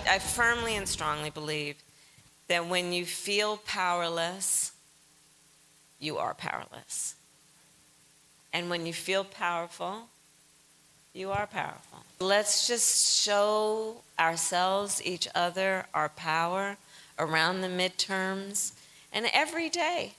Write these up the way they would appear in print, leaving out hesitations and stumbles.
I firmly and strongly believe that when you feel powerless, you are powerless. And when you feel powerful, you are powerful. Let's just show ourselves, each other, our power around the midterms and every day.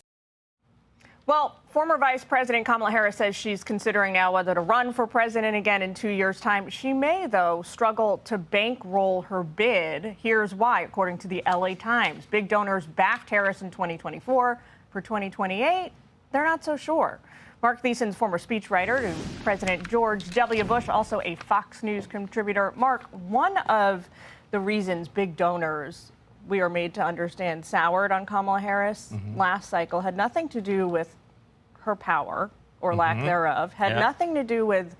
Well, former Vice President Kamala Harris says she's considering now whether to run for president again in 2 years' time. She may, though, struggle to bankroll her bid. Here's why, according to the LA Times. Big donors backed Harris in 2024. For 2028, they're not so sure. Marc Thiessen's former speechwriter to President George W. Bush, also a Fox News contributor. Marc, one of the reasons big donors, we are made to understand, soured on Kamala Harris last cycle had nothing to do with her power or lack thereof, had nothing to do with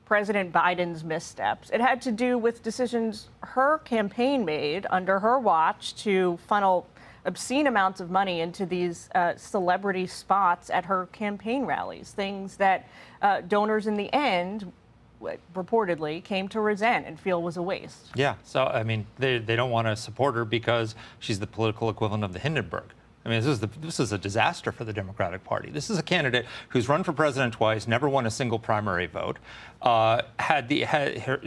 President Biden's missteps. It had to do with decisions her campaign made under her watch to funnel obscene amounts of money into these celebrity spots at her campaign rallies, things that donors in the end reportedly came to resent and feel was a waste. Yeah, so I mean, they don't want to support her because she's the political equivalent of the Hindenburg. I mean, this is a disaster for the Democratic Party. This is a candidate who's run for president twice, never won a single primary vote.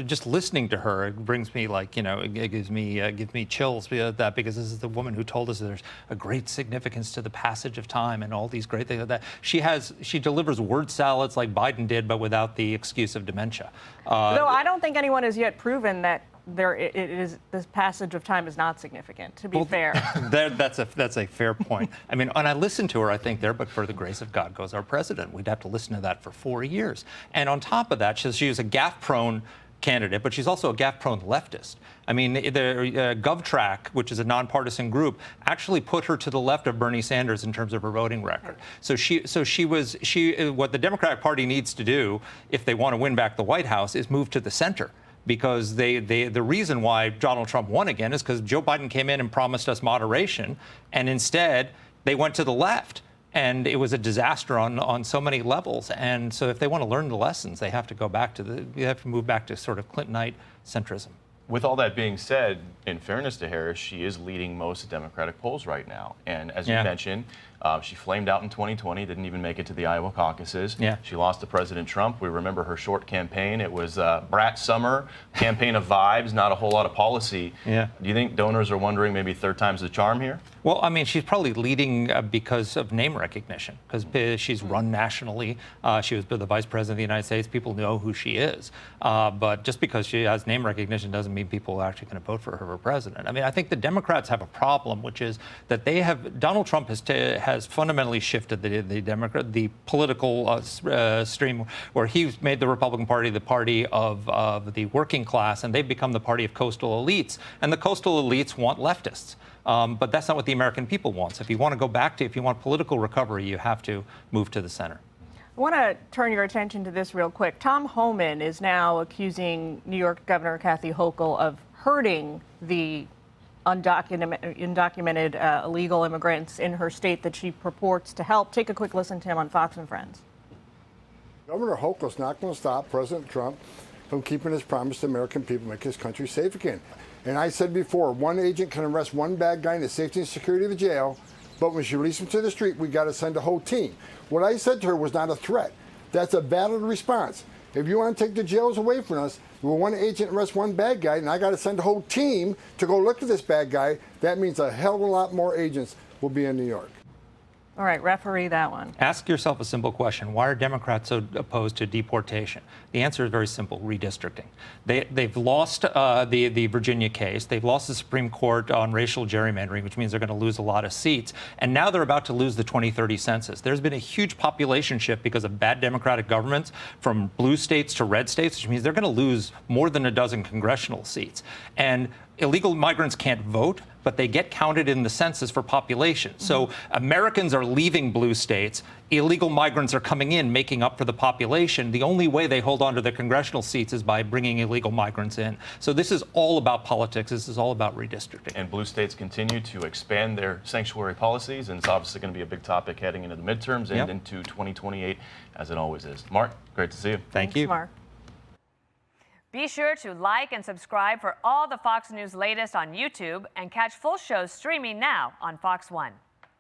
Just listening to her, it brings me it gives me chills because this is the woman who told us there's a great significance to the passage of time and all these great things like that. She delivers word salads like Biden did, but without the excuse of dementia. Though I don't think anyone has yet proven that this passage of time is not significant, to be fair. That's a fair point. I mean, when I listen to her, I think but for the grace of God goes our president. We'd have to listen to that for 4 years. And on top of that, she was a gaffe-prone candidate, but she's also a gaffe-prone leftist. I mean, the GovTrack, which is a nonpartisan group, actually put her to the left of Bernie Sanders in terms of her voting record. So what the Democratic Party needs to do if they want to win back the White House is move to the center. Because the reason why Donald Trump won again is because Joe Biden came in and promised us moderation, and instead they went to the left. And it was a disaster on so many levels. And so if they want to learn the lessons, they have to go back to move back to sort of Clintonite centrism. With all that being said, in fairness to Harris, she is leading most Democratic polls right now. And as you mentioned, she flamed out in 2020, didn't even make it to the Iowa caucuses. Yeah. She lost to President Trump. We remember her short campaign. It was brat summer, campaign of vibes, not a whole lot of policy. Yeah. Do you think donors are wondering maybe third time's the charm here? Well, I mean, she's probably leading because of name recognition, because she's run nationally. She was the vice president of the United States. People know who she is. But just because she has name recognition doesn't mean people are actually going to vote for her for president. I mean, I think the Democrats have a problem, which is that Donald Trump has fundamentally shifted the political stream, where he's made the Republican Party the party of the working class, and they've become the party of coastal elites. And the coastal elites want leftists. But that's not what the American people want. So if you want to go back if you want political recovery, you have to move to the center. I want to turn your attention to this real quick. Tom Homan is now accusing New York Governor Kathy Hochul of hurting the undocumented illegal immigrants in her state that she purports to help. Take a quick listen to him on Fox and Friends. Governor Hochul's not going to stop President Trump from keeping his promise to American people, make his country safe again. And I said before, one agent can arrest one bad guy in the safety and security of a jail, but when she releases him to the street, we got to send a whole team. What I said to her was not a threat. That's a valid response. If you want to take the jails away from us, when one agent arrests one bad guy, and I got to send a whole team to go look at this bad guy, that means a hell of a lot more agents will be in New York. All right, referee that one. Ask yourself a simple question. Why are Democrats so opposed to deportation? The answer is very simple: redistricting. They've lost the Virginia case. They've lost the Supreme Court on racial gerrymandering, which means they're going to lose a lot of seats. And now they're about to lose the 2030 census. There's been a huge population shift because of bad Democratic governments from blue states to red states, which means they're going to lose more than a dozen congressional seats. And illegal migrants can't vote, but they get counted in the census for population. So Americans are leaving blue states. Illegal migrants are coming in, making up for the population. The only way they hold on to their congressional seats is by bringing illegal migrants in. So this is all about politics. This is all about redistricting. And blue states continue to expand their sanctuary policies, and it's obviously going to be a big topic heading into the midterms and into 2028, as it always is. Marc, great to see you. Thank you. Marc. Be sure to like and subscribe for all the Fox News latest on YouTube and catch full shows streaming now on Fox One.